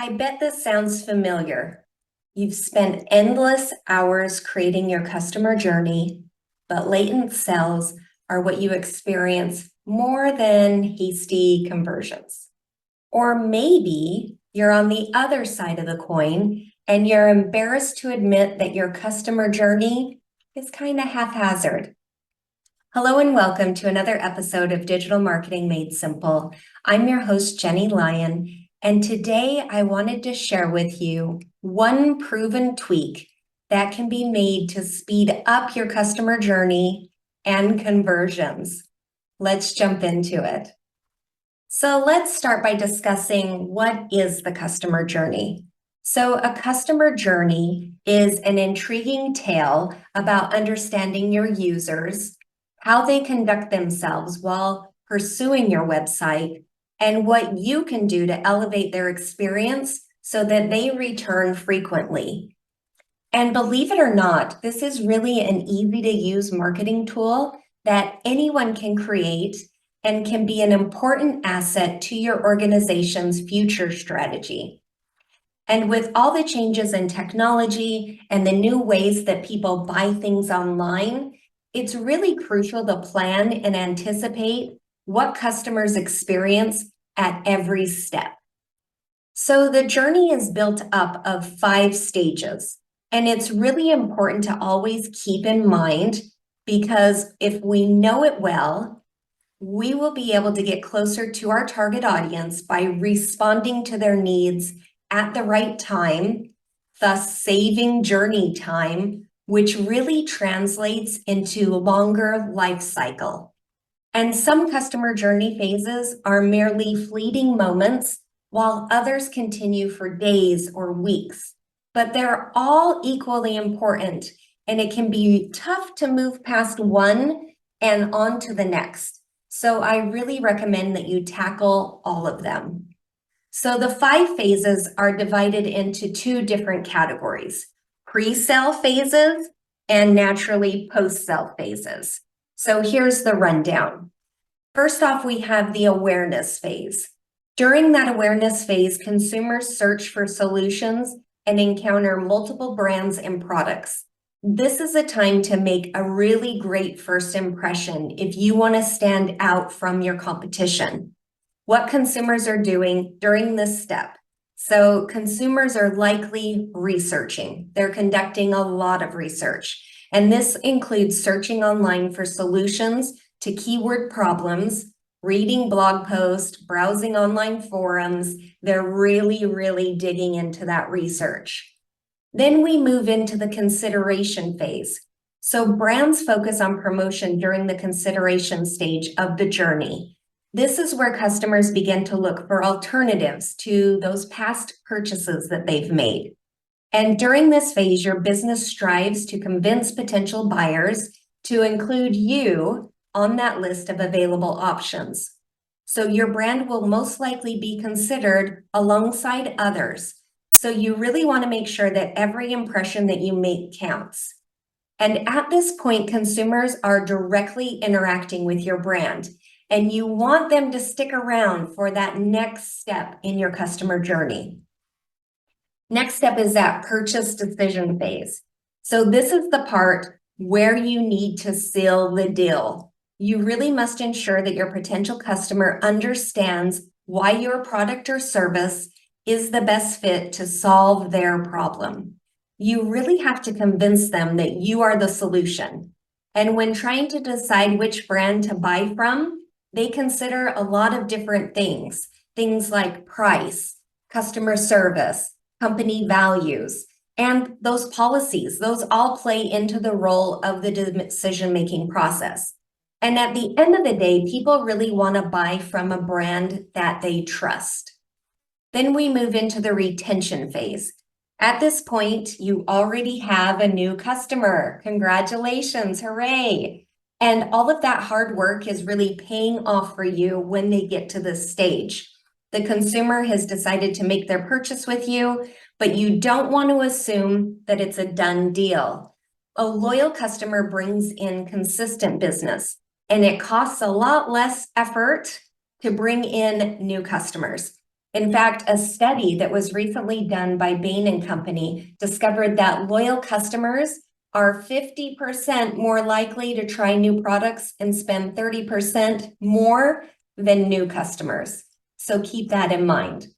I bet this sounds familiar. You've spent endless hours creating your customer journey, but latent sales are what you experience more than hasty conversions. Or maybe you're on the other side of the coin and you're embarrassed to admit that your customer journey is kind of haphazard. Hello and welcome to another episode of Digital Marketing Made Simple. I'm your host, Jennie Lyon, and today I wanted to share with you one proven tweak that can be made to speed up your customer journey and conversions. Let's jump into it. So let's start by discussing what is the customer journey. So a customer journey is an intriguing tale about understanding your users, how they conduct themselves while pursuing your website, and what you can do to elevate their experience so that they return frequently. And believe it or not, this is really an easy-to-use marketing tool that anyone can create and can be an important asset to your organization's future strategy. And with all the changes in technology and the new ways that people buy things online, it's really crucial to plan and anticipate what customers experience at every step. So the journey is built up of 5 stages, and it's really important to always keep in mind because if we know it well, we will be able to get closer to our target audience by responding to their needs at the right time, thus saving journey time, which really translates into longer life cycle. And some customer journey phases are merely fleeting moments, while others continue for days or weeks. But they're all equally important, and it can be tough to move past one and on to the next. So I really recommend that you tackle all of them. So the 5 phases are divided into 2 different categories: pre-sale phases and naturally post-sale phases. So here's the rundown. First off, we have the awareness phase. During that awareness phase, consumers search for solutions and encounter multiple brands and products. This is a time to make a really great first impression if you want to stand out from your competition. What consumers are doing during this step. So consumers are likely researching. They're conducting a lot of research. And this includes searching online for solutions to keyword problems, reading blog posts, browsing online forums. They're really digging into that research. Then we move into the consideration phase. So brands focus on promotion during the consideration stage of the journey. This is where customers begin to look for alternatives to those past purchases that they've made. And during this phase, your business strives to convince potential buyers to include you on that list of available options. So your brand will most likely be considered alongside others. So you really want to make sure that every impression that you make counts. And at this point, consumers are directly interacting with your brand, and you want them to stick around for that next step in your customer journey. Next step is that purchase decision phase. So this is the part where you need to seal the deal. You really must ensure that your potential customer understands why your product or service is the best fit to solve their problem. You really have to convince them that you are the solution. And when trying to decide which brand to buy from, they consider a lot of different things like price, customer service, company values, and those policies. Those all play into the role of the decision-making process. And at the end of the day, people really want to buy from a brand that they trust. Then we move into the retention phase. At this point, you already have a new customer. Congratulations, hooray. And all of that hard work is really paying off for you when they get to this stage. The consumer has decided to make their purchase with you, but you don't want to assume that it's a done deal. A loyal customer brings in consistent business, and it costs a lot less effort to bring in new customers. In fact, a study that was recently done by Bain and Company discovered that loyal customers are 50% more likely to try new products and spend 30% more than new customers. So keep that in mind.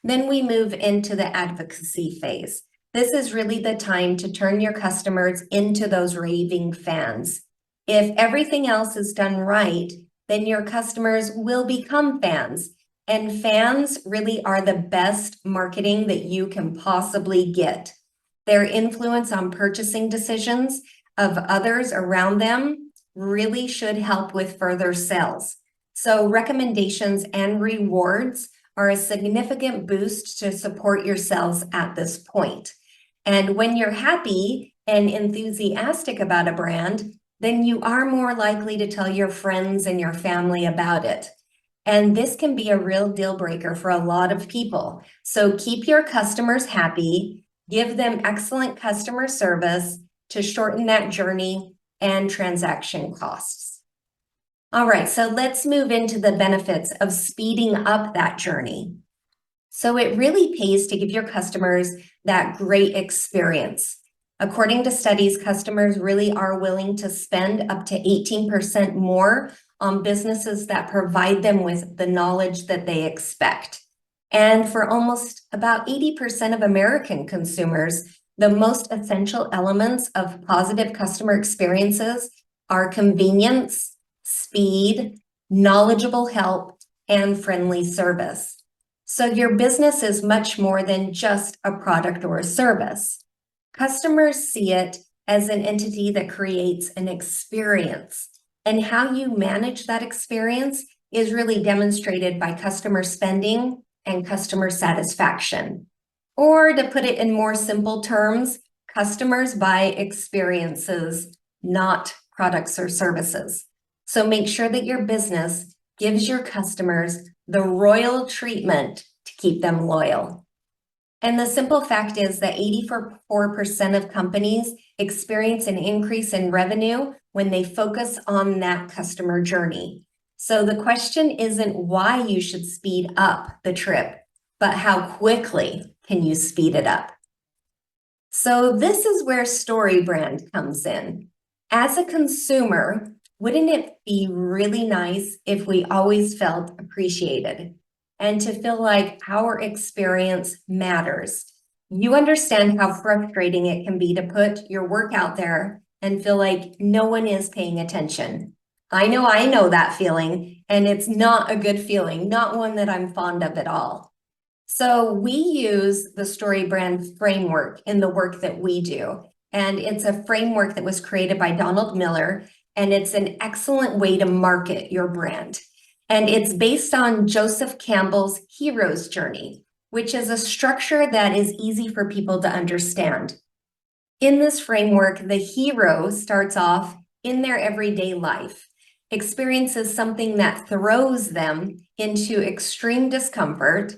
Then we move into the advocacy phase. This is really the time to turn your customers into those raving fans. If everything else is done right, then your customers will become fans. And fans really are the best marketing that you can possibly get. Their influence on purchasing decisions of others around them really should help with further sales. So recommendations and rewards are a significant boost to support your sales at this point. And when you're happy and enthusiastic about a brand, then you are more likely to tell your friends and your family about it. And this can be a real deal breaker for a lot of people. So keep your customers happy, give them excellent customer service to shorten that journey and transaction costs. All right, so let's move into the benefits of speeding up that journey. So it really pays to give your customers that great experience. According to studies, customers really are willing to spend up to 18% more on businesses that provide them with the knowledge that they expect. And for almost about 80% of American consumers, the most essential elements of positive customer experiences are convenience, speed, knowledgeable help, and friendly service. So your business is much more than just a product or a service. Customers see it as an entity that creates an experience, and how you manage that experience is really demonstrated by customer spending and customer satisfaction. Or to put it in more simple terms, customers buy experiences, not products or services. So make sure that your business gives your customers the royal treatment to keep them loyal. And the simple fact is that 84% of companies experience an increase in revenue when they focus on that customer journey. So the question isn't why you should speed up the trip, but how quickly can you speed it up? So this is where Storybrand comes in. As a consumer, wouldn't it be really nice if we always felt appreciated and to feel like our experience matters? You understand how frustrating it can be to put your work out there and feel like no one is paying attention. I know that feeling, and it's not a good feeling, not one that I'm fond of at all. So we use the Storybrand framework in the work that we do. And it's a framework that was created by Donald Miller, and it's an excellent way to market your brand. And it's based on Joseph Campbell's hero's journey, which is a structure that is easy for people to understand. In this framework, the hero starts off in their everyday life, experiences something that throws them into extreme discomfort,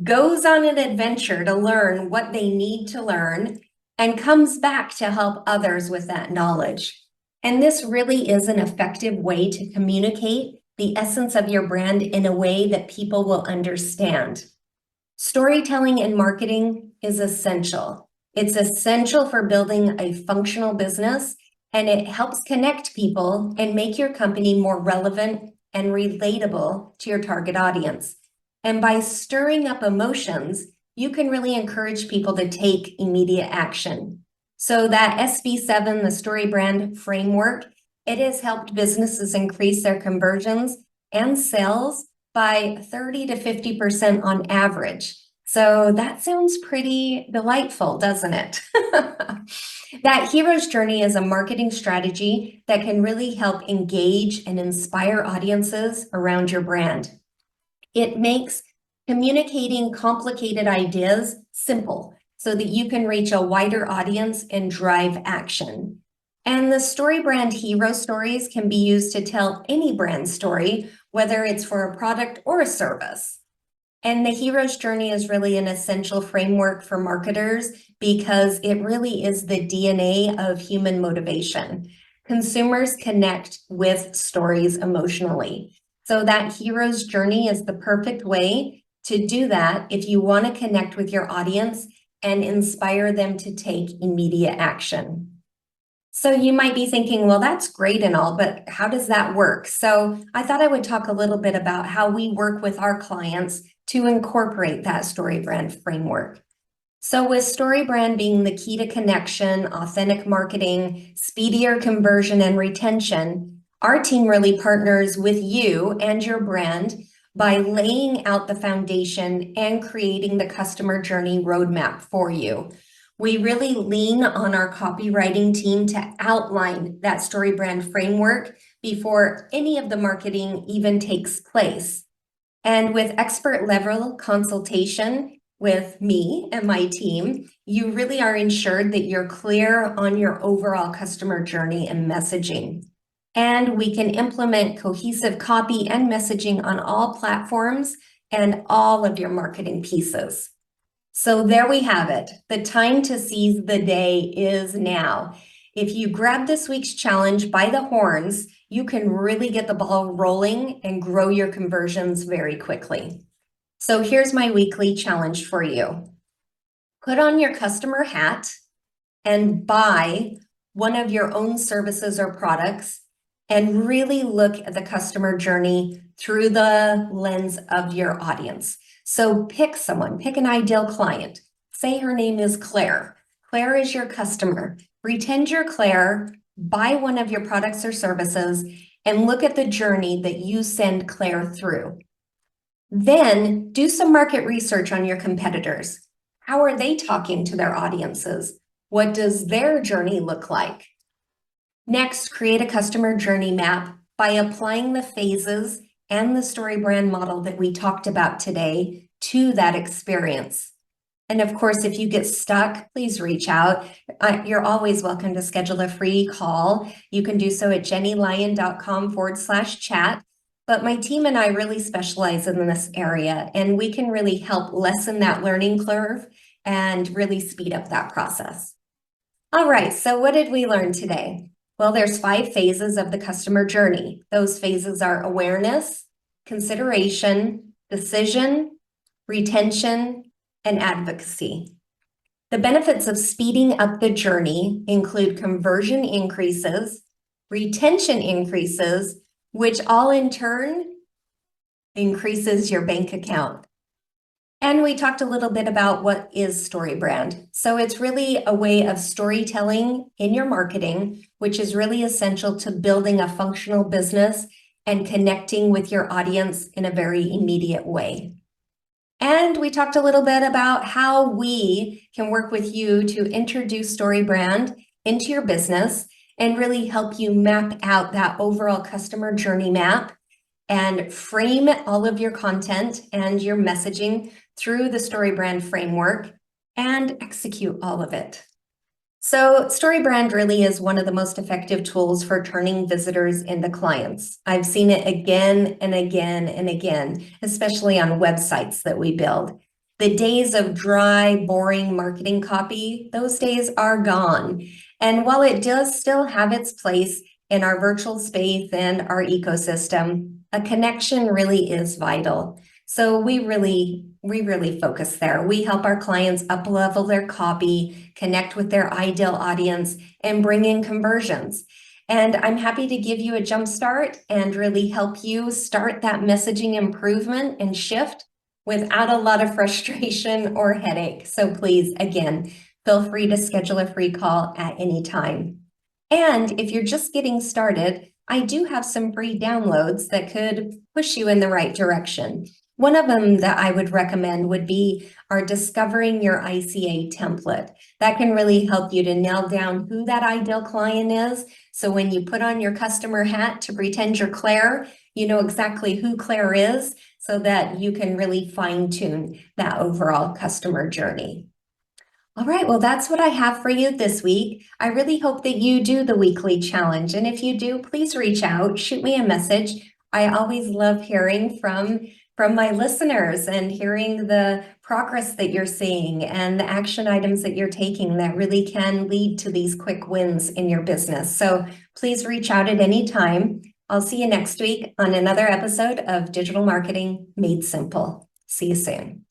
goes on an adventure to learn what they need to learn, and comes back to help others with that knowledge. And this really is an effective way to communicate the essence of your brand in a way that people will understand. Storytelling in marketing is essential. It's essential for building a functional business, and it helps connect people and make your company more relevant and relatable to your target audience. And by stirring up emotions, you can really encourage people to take immediate action. So that SB7, the Storybrand framework, it has helped businesses increase their conversions and sales by 30 to 50% on average. So that sounds pretty delightful, doesn't it? That hero's journey is a marketing strategy that can really help engage and inspire audiences around your brand. It makes communicating complicated ideas simple so that you can reach a wider audience and drive action. And the Storybrand hero stories can be used to tell any brand story, whether it's for a product or a service. And the hero's journey is really an essential framework for marketers because it really is the DNA of human motivation. Consumers connect with stories emotionally. So that hero's journey is the perfect way to do that if you want to connect with your audience and inspire them to take immediate action. So you might be thinking, well, that's great and all, but how does that work? So I thought I would talk a little bit about how we work with our clients to incorporate that StoryBrand framework. So with StoryBrand being the key to connection, authentic marketing, speedier conversion and retention, our team really partners with you and your brand by laying out the foundation and creating the customer journey roadmap for you. We really lean on our copywriting team to outline that StoryBrand framework before any of the marketing even takes place. And with expert level consultation with me and my team, you really are ensured that you're clear on your overall customer journey and messaging. And we can implement cohesive copy and messaging on all platforms and all of your marketing pieces. So there we have it. The time to seize the day is now. If you grab this week's challenge by the horns, you can really get the ball rolling and grow your conversions very quickly. So here's my weekly challenge for you. Put on your customer hat and buy one of your own services or products and really look at the customer journey through the lens of your audience. So pick someone, pick an ideal client. Say her name is Claire. Claire is your customer. Pretend you're Claire, buy one of your products or services, and look at the journey that you send Claire through. Then do some market research on your competitors. How are they talking to their audiences? What does their journey look like? Next, create a customer journey map by applying the phases and the StoryBrand model that we talked about today to that experience. And of course, if you get stuck, please reach out. You're always welcome to schedule a free call. You can do so at jennielyon.com/chat. But my team and I really specialize in this area, and we can really help lessen that learning curve and really speed up that process. All right, so what did we learn today? Well, there's 5 phases of the customer journey. Those phases are awareness, consideration, decision, retention, and advocacy. The benefits of speeding up the journey include conversion increases, retention increases, which all in turn increases your bank account. And we talked a little bit about what is StoryBrand. So it's really a way of storytelling in your marketing, which is really essential to building a functional business and connecting with your audience in a very immediate way. And we talked a little bit about how we can work with you to introduce StoryBrand into your business and really help you map out that overall customer journey map and frame all of your content and your messaging through the StoryBrand framework and execute all of it. So StoryBrand really is one of the most effective tools for turning visitors into clients. I've seen it again and again and again, especially on websites that we build. The days of dry, boring marketing copy, those days are gone. And while it does still have its place in our virtual space and our ecosystem, a connection really is vital. So we really focus there. We help our clients up-level their copy, connect with their ideal audience, and bring in conversions. And I'm happy to give you a jump start and really help you start that messaging improvement and shift without a lot of frustration or headache. So please, again, feel free to schedule a free call at any time. And if you're just getting started, I do have some free downloads that could push you in the right direction. One of them that I would recommend would be our Discovering Your ICA Template. That can really help you to nail down who that ideal client is. So when you put on your customer hat to pretend you're Claire, you know exactly who Claire is so that you can really fine-tune that overall customer journey. All right, well, that's what I have for you this week. I really hope that you do the weekly challenge. And if you do, please reach out, shoot me a message. I always love hearing from my listeners and hearing the progress that you're seeing and the action items that you're taking that really can lead to these quick wins in your business. So please reach out at any time. I'll see you next week on another episode of Digital Marketing Made Simple. See you soon.